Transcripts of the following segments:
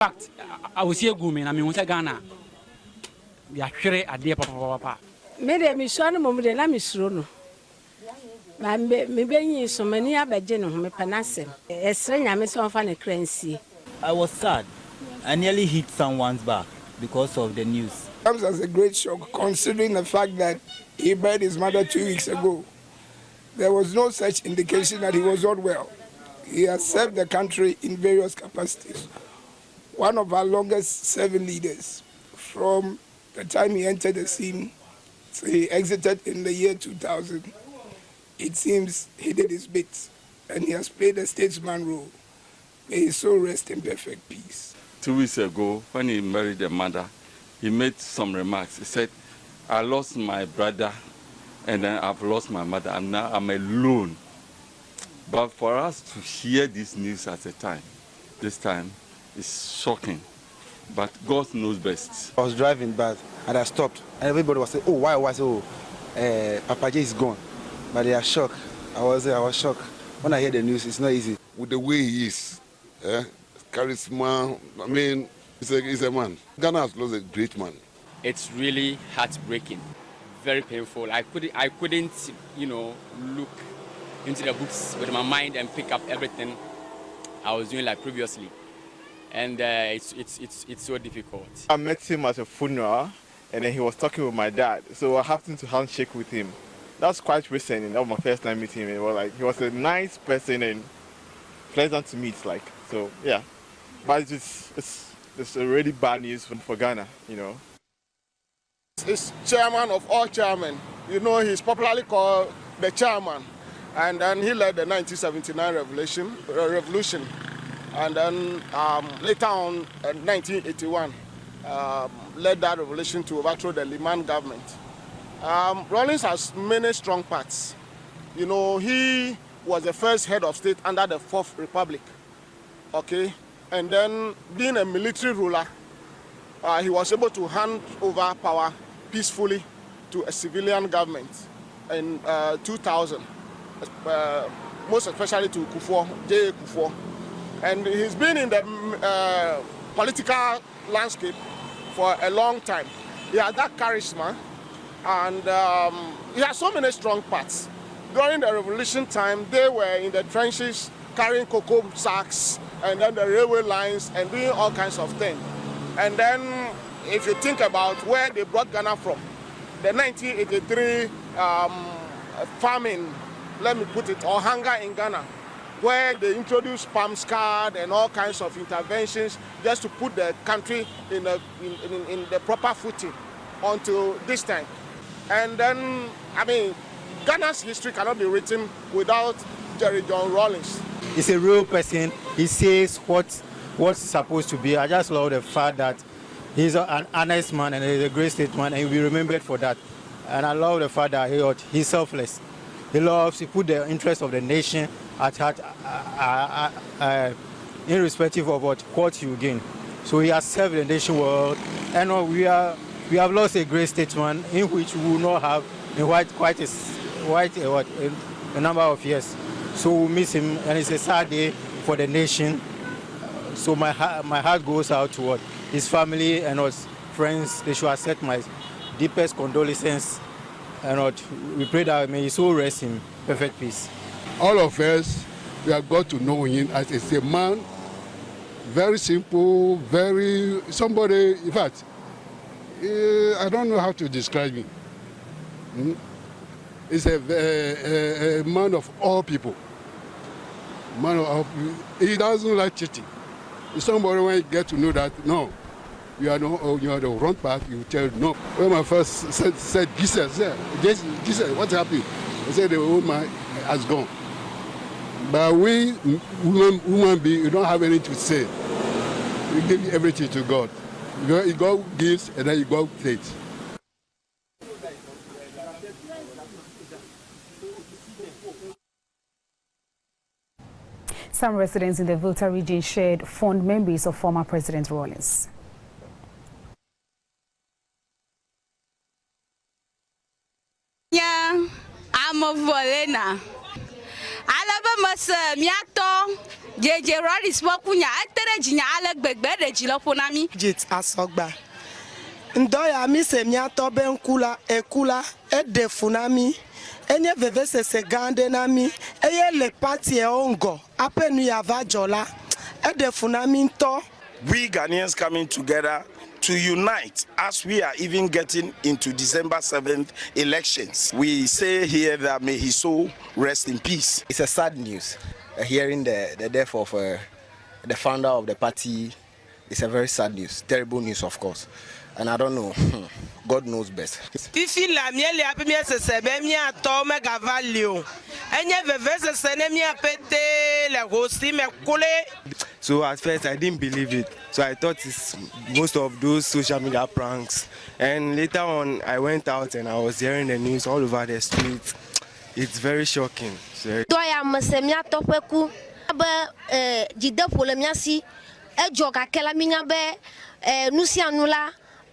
fact, I was here gooming. I mean, what's a Ghana? We are sure a dear papa. Mede mi so no mo de na mi suro no. Ma me benyi so mani abaje no me panasem. Esre nyame so fa ne kransie. I was sad. I nearly hit someone's back because of the news. It comes as a great shock considering the fact that he buried his mother 2 weeks ago. There was no such indication that he was not well. He has served the country in various capacities. One of our longest serving leaders from the time he entered the scene. So he exited in the year 2000. It seems he did his bit, and he has played a statesman role. May his soul rest in perfect peace. 2 weeks ago, when he married the mother, he made some remarks. He said, I lost my brother, and then I've lost my mother, and now I'm alone. But for us to hear this news at a time, this time, is shocking. But God knows best. I was driving back, and I stopped. And everybody was saying, oh, why? Oh, Papa J is gone. But they are shocked. I was shocked. When I hear the news, it's not easy. With the way he is, charisma, I mean, he's a man. Ghana has lost a great man. It's really heartbreaking, very painful. I couldn't, look into the books with my mind and pick up everything I was doing like previously. And it's so difficult. I met him at a funeral, and then he was talking with my dad. So I happened to handshake with him. That's quite recent, and that was my first time meeting him. It was like he was a nice person and pleasant to meet. So yeah, but it's already bad news for Ghana, He's chairman of all chairmen. He's popularly called the chairman, and then he led the 1979 revolution. And then later on, in 1981, led that revolution to overthrow the Liman government. Rawlings has many strong parts. He was the first head of state under the Fourth Republic. Okay, and then being a military ruler, he was able to hand over power peacefully to a civilian government in 2000, most especially to J.A. Kufuor. And he's been in the political landscape for a long time. He has that charisma, and he has so many strong parts. During the revolution time, they were in the trenches carrying cocoa sacks and then the railway lines and doing all kinds of things. And then if you think about where they brought Ghana from, the 1983 famine, let me put it, or hunger in Ghana, where they introduced palm card and all kinds of interventions just to put the country in the proper footing until this time. And then, Ghana's history cannot be written without Jerry John Rawlings. He's a real person. He says what's supposed to be. I just love the fact that he's an honest man and he's a great statesman, and he'll be remembered for that. And I love the fact that he's selfless. He put the interest of the nation at heart, irrespective of what he will gain. So he has served the nation well, and we have lost a great statesman in which we will not have in a number of years. So we miss him, and it's a sad day for the nation. So my heart goes out to his family and his friends. They should accept my deepest condolences, and we pray that may his soul rest in perfect peace. All of us, we have got to know him as a man, very simple, somebody, in fact, I don't know how to describe him. He's a man of all people. He doesn't like cheating. If somebody when you get to know that, no, you are the wrong path, you tell no. When my first said Jesus, what's happening? He said the old man has gone. But we, human beings, we don't have anything to say. We give everything to God. God gives, and then God takes. Some residents in the Volta region shared fond memories of former President Rawlings. Yeah, I'm a Volena. Alaba mas miato JJ Rawlings wakunya atere jinya ale gbegbe de jiloponami. Jit asogba. Ndoya mi se mi atobe nkula ekula edefunami. Enye vevese se gande nami. Eye le party e ongo. Apenu ya vajola. Edefunami nto. We Ghanaians coming together to unite as we are even getting into December 7th elections. We say here that may his soul rest in peace. It's a sad news. Hearing the death of the founder of the party is a very sad news. Terrible news, of course. And I don't know. God knows best. So at first I didn't believe it. So I thought it's most of those social media pranks. And later on I went out and I was hearing the news all over the streets. It's very shocking.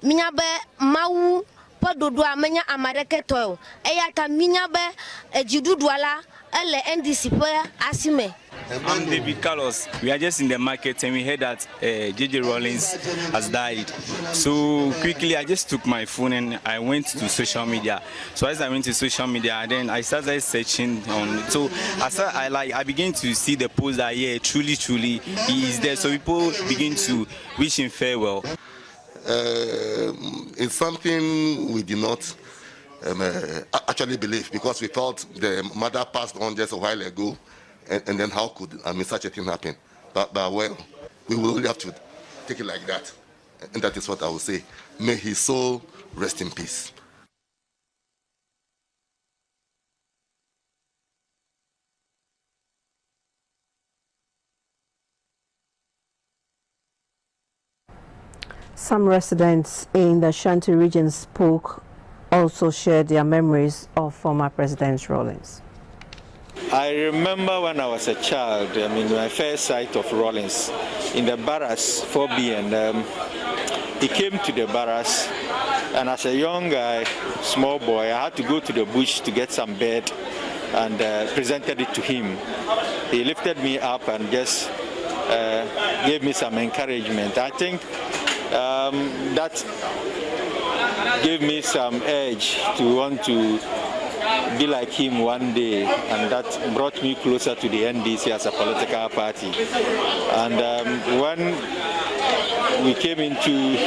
Minyabe mawu pododo amenya amareketo eyata minyabe ejidudwala ele NDC pe asime. I'm David Carlos. We are just in the market and we heard that JJ Rawlings has died. So quickly I just took my phone and I went to social media. So as I went to social media, then I started searching on it. So I began to see the post that truly he is there. So people begin to wish him farewell. It's something we did not actually believe, because we thought the mother passed on just a while ago, and then how could such a thing happen? But well, we will only have to take it like that, and that is what I will say. May his soul rest in peace. Some residents in the Ashanti region also shared their memories of former President Rawlings. I remember when I was a child, my first sight of Rawlings in the barracks 4B, and he came to the barracks, and as a young guy, small boy, I had to go to the bush to get some bed and presented it to him. He lifted me up and just gave me some encouragement. I think that gave me some edge to want to be like him one day, and that brought me closer to the NDC as a political party. And when we came into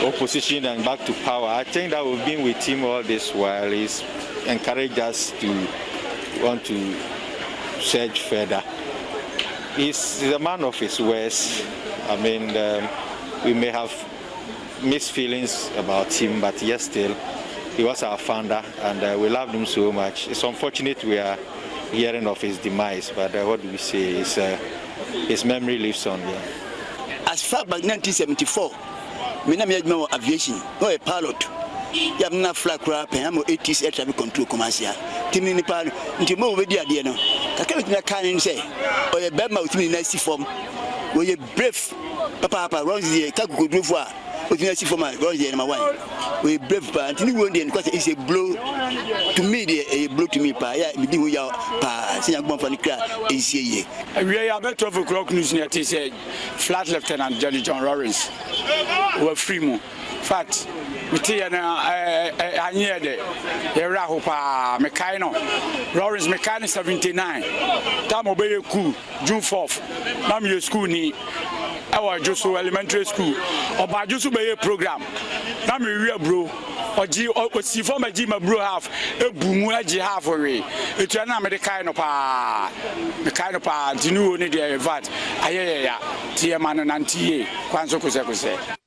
opposition and back to power, I think that we've been with him all this while. He's encouraged us to want to search further. He's a man of his words. We may have mixed feelings about him, but yes, still, he was our founder, and we loved him so much. It's unfortunate we are hearing of his demise, but what do we say? His memory lives on. Yeah. As far back 1974, I aviation, no a pilot. You have not flag crap, and I'm 80s air traffic control commercial. Timmy Nepal, into more with the idea. I can't say, or a bad mouth in nice form, where you brave Papa runs the Kaku Duvoir. But you see for my wife, we brave part. Because it's a blow to me, a blow to me. We are about 12 o'clock news. Say Flat Lieutenant Jerry John Rawlings were free more. Fact, we tell I near the Rahopa Mekano Rawlings Mekano 79. Time obey coup June 4th. Now your school ni. Our Joshua Elementary School, or by Joshua program. Now we real bro, or G or see for my Jima bro half a boom half away. It's an American the kind of part, you know, only the VAT. Tia man and Auntie, Quanso Cosette.